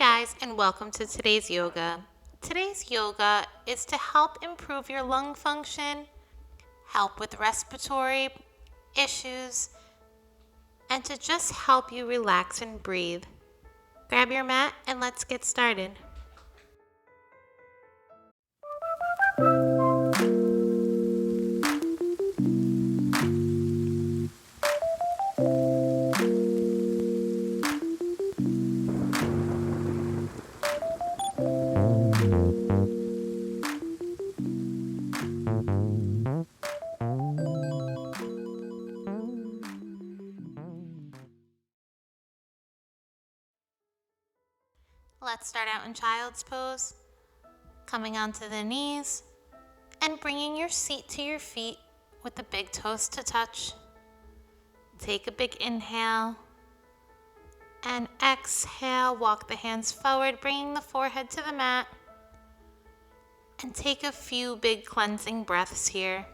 guys, and welcome to today's yoga. Today's yoga is to help improve your lung function, help with respiratory issues, and to just help you relax and breathe. Grab your mat and let's get started. Let's start out in child's pose, coming onto the knees and bringing your seat to your feet with the big toes to touch. Take a big inhale and exhale. Walk the hands forward, bringing the forehead to the mat, and take a few big cleansing breaths here.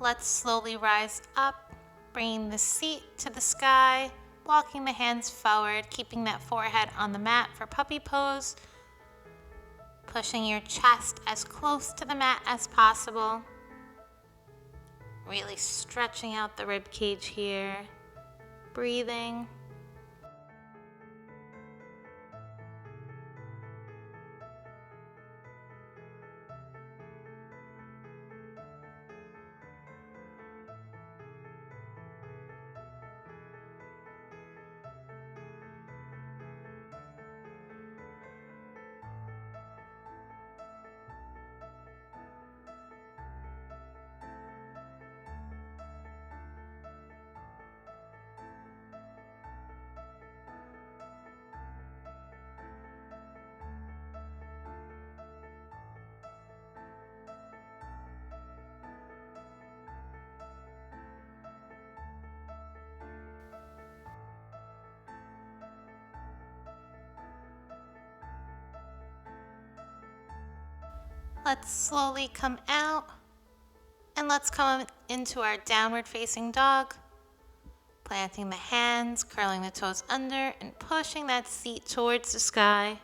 Let's slowly rise up, bringing the seat to the sky, walking the hands forward, keeping that forehead on the mat for puppy pose, pushing your chest as close to the mat as possible, really stretching out the rib cage here, breathing. Let's slowly come out and let's come into our downward facing dog, planting the hands, curling the toes under, and pushing that seat towards the sky.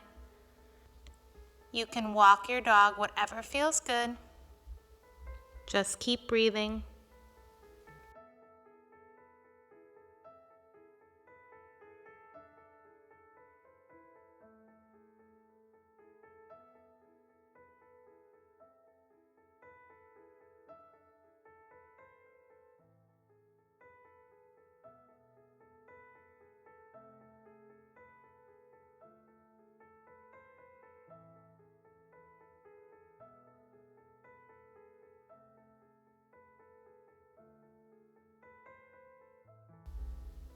You can walk your dog, whatever feels good. Just keep breathing.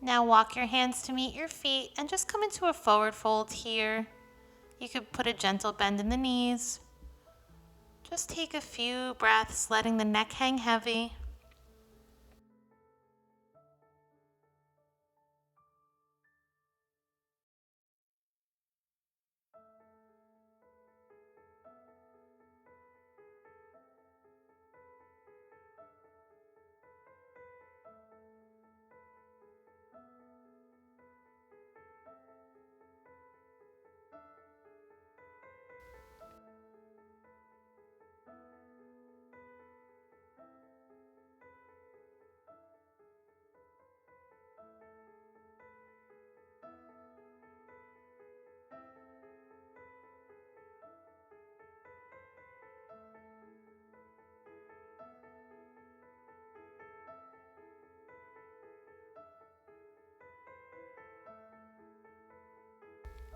Now walk your hands to meet your feet and just come into a forward fold here. You could put a gentle bend in the knees. Just take a few breaths, letting the neck hang heavy.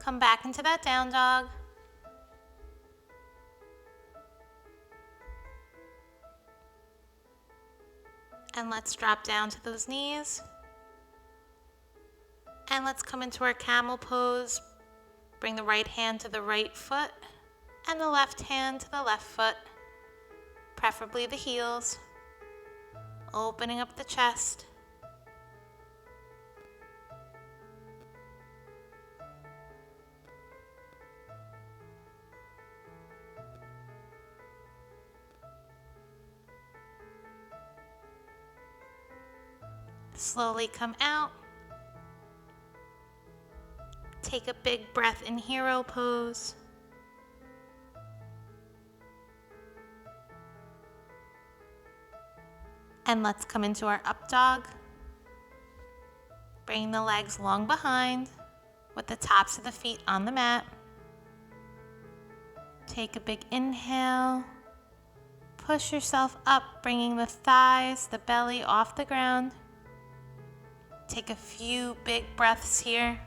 Come back into that down dog. And let's drop down to those knees. And let's come into our camel pose. Bring the right hand to the right foot and the left hand to the left foot, preferably the heels. Opening up the chest. Slowly come out. Take a big breath in hero pose. And let's come into our up dog. Bring the legs long behind with the tops of the feet on the mat. Take a big inhale. Push yourself up, bringing the thighs, the belly off the ground. Take a few big breaths here.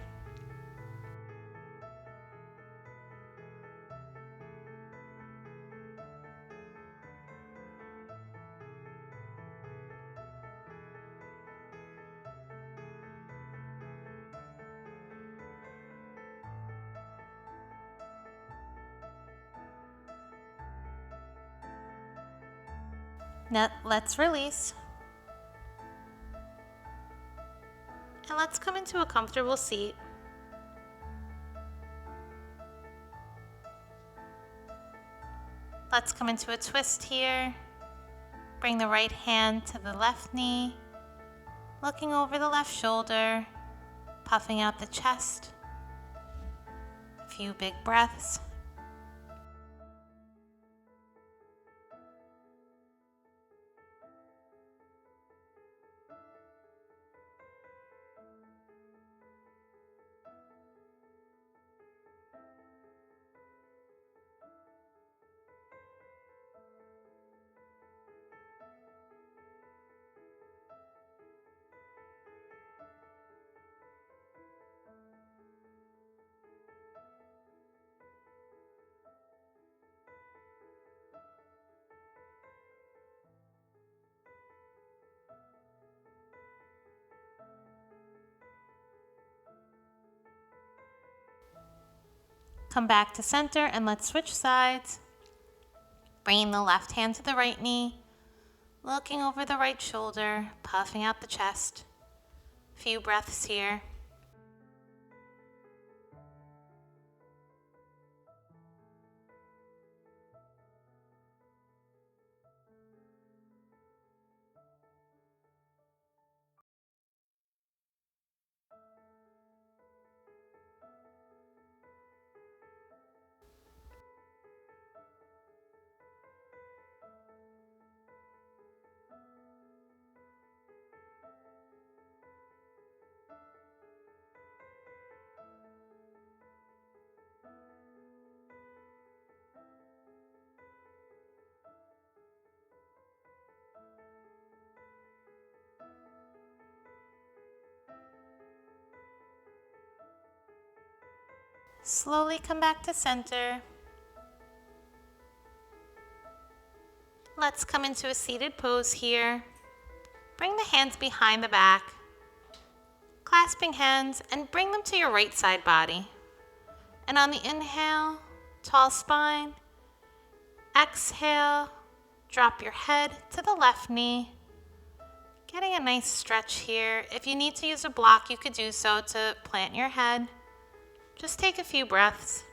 Now let's release. And let's come into a comfortable seat. Let's come into a twist here. Bring the right hand to the left knee, looking over the left shoulder, puffing out the chest. A few big breaths. Come back to center and let's switch sides. Bringing the left hand to the right knee, looking over the right shoulder, puffing out the chest. A few breaths here. Slowly come back to center. Let's come into a seated pose here. Bring the hands behind the back, clasping hands, and bring them to your right side body. And on the inhale, tall spine. Exhale, drop your head to the left knee. Getting a nice stretch here. If you need to use a block, you could do so to plant your head. Just take a few breaths.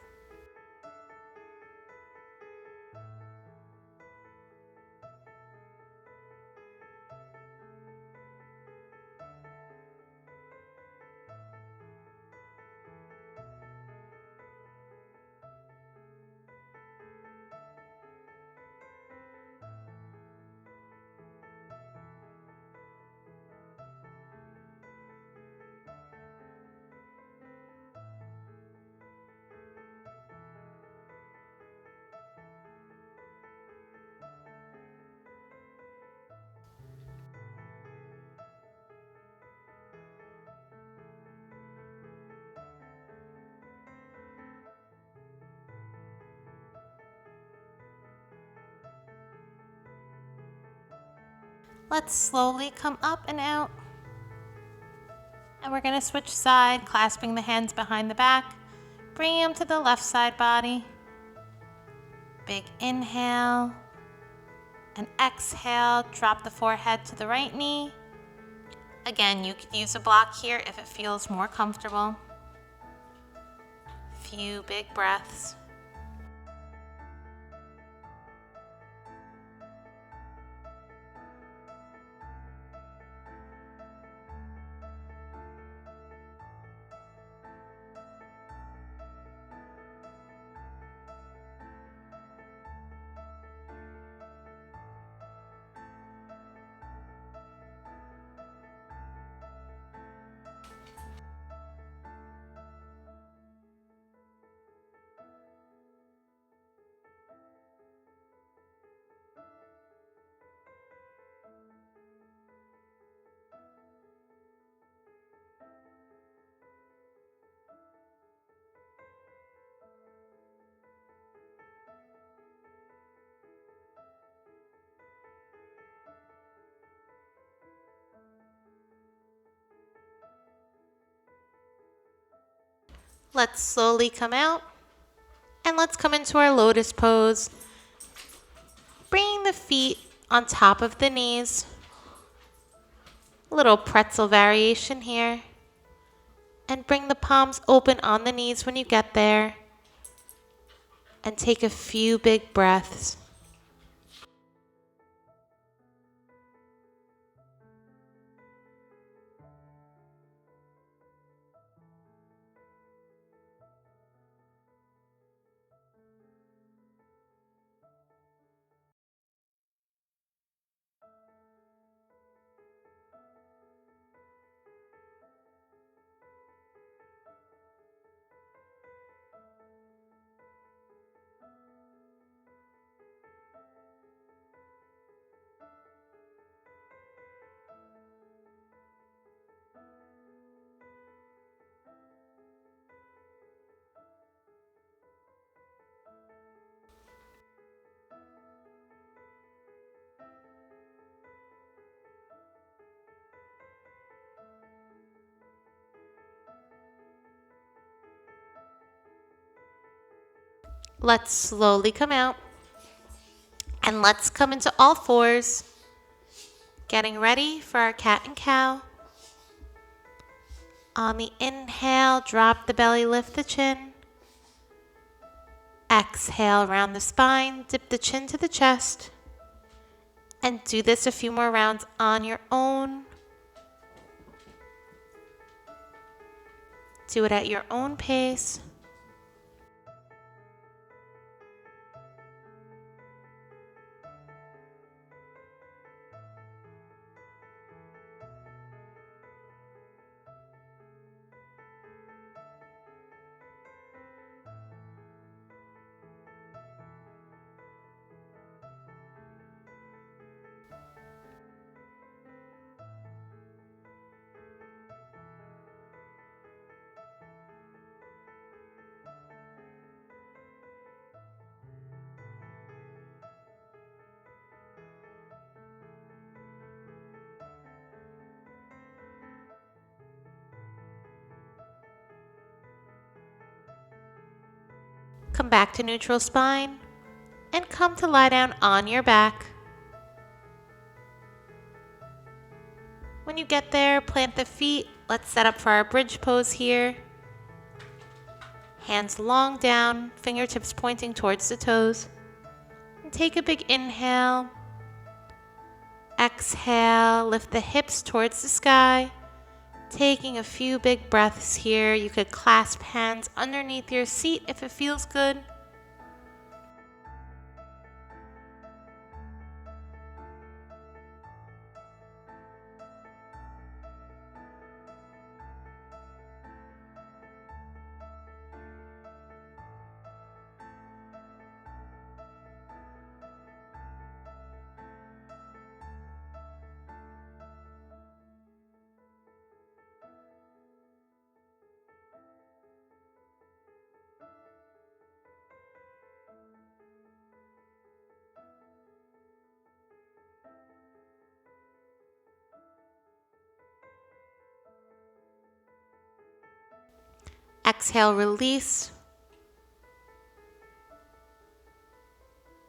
Let's slowly come up and out. And we're going to switch side, clasping the hands behind the back, bringing them to the left side body. Big inhale and exhale, drop the forehead to the right knee. Again, you could use a block here if it feels more comfortable. Few big breaths. Let's slowly come out and let's come into our Lotus Pose. Bringing the feet on top of the knees. A little pretzel variation here. And bring the palms open on the knees when you get there. And take a few big breaths. Let's slowly come out. And let's come into all fours. Getting ready for our cat and cow. On the inhale, drop the belly, lift the chin. Exhale, round the spine, dip the chin to the chest. And do this a few more rounds on your own. Do it at your own pace. Come back to neutral spine and come to lie down on your back. When you get there, plant the feet. Let's set up for our bridge pose here. Hands long down, fingertips pointing towards the toes. And take a big inhale. Exhale, lift the hips towards the sky. Taking a few big breaths here. You could clasp hands underneath your seat if it feels good. Exhale, release.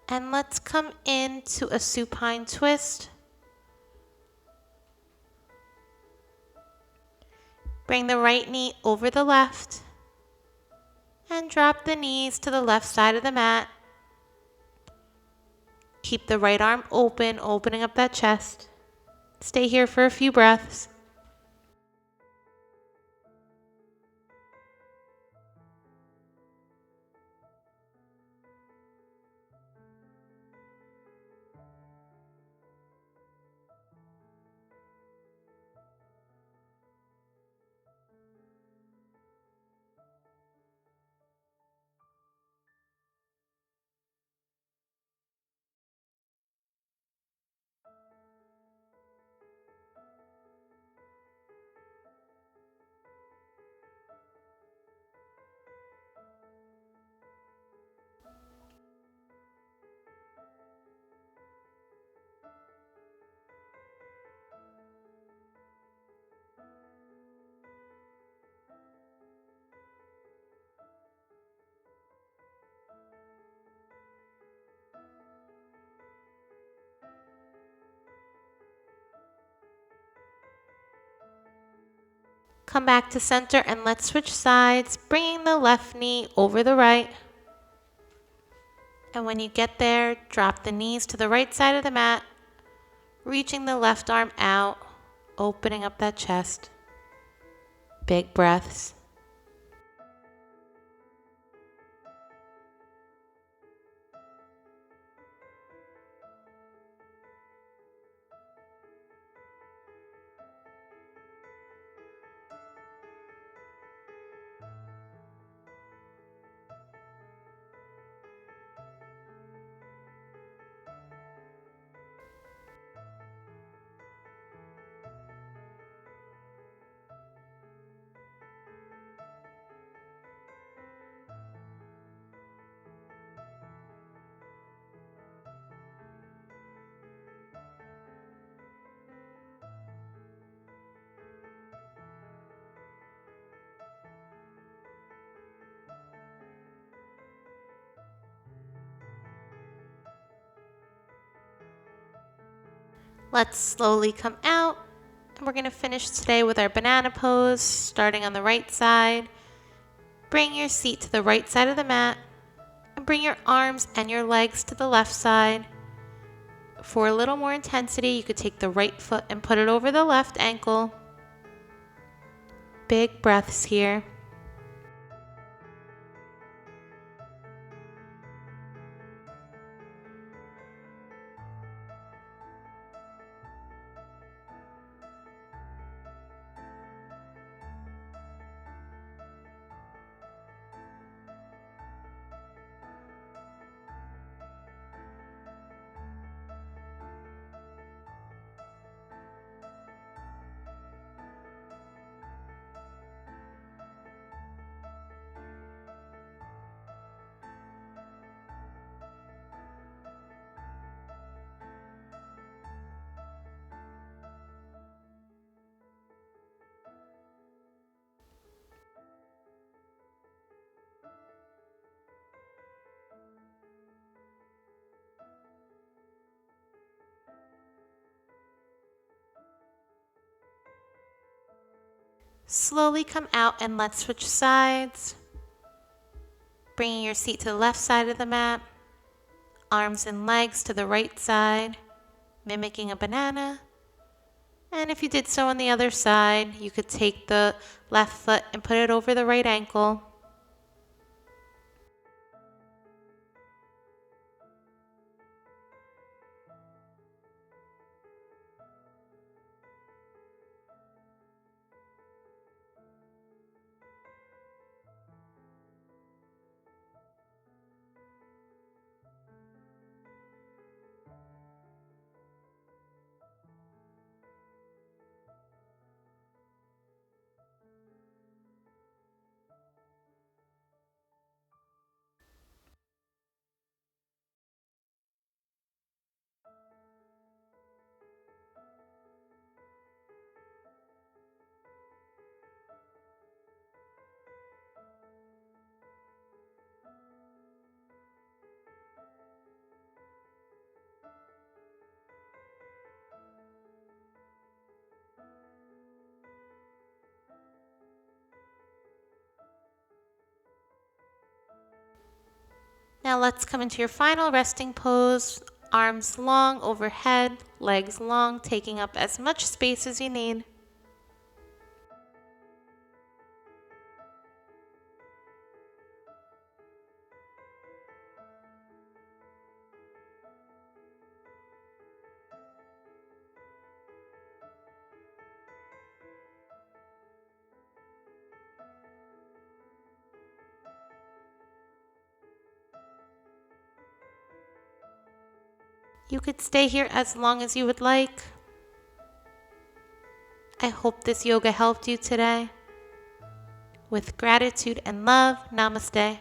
And let's come into a supine twist. Bring the right knee over the left and drop the knees to the left side of the mat. Keep the right arm open, opening up that chest. Stay here for a few breaths. Come back to center and let's switch sides, bringing the left knee over the right. And when you get there, drop the knees to the right side of the mat, reaching the left arm out, opening up that chest. Big breaths. Let's slowly come out, and we're going to finish today with our banana pose, starting on the right side. Bring your seat to the right side of the mat, and bring your arms and your legs to the left side. For a little more intensity, you could take the right foot and put it over the left ankle. Big breaths here. Slowly come out and let's switch sides. Bringing your seat to the left side of the mat, arms and legs to the right side, mimicking a banana. And if you did so on the other side, you could take the left foot and put it over the right ankle. Now let's come into your final resting pose. Arms long overhead, legs long, taking up as much space as you need. You could stay here as long as you would like. I hope this yoga helped you today. With gratitude and love, namaste.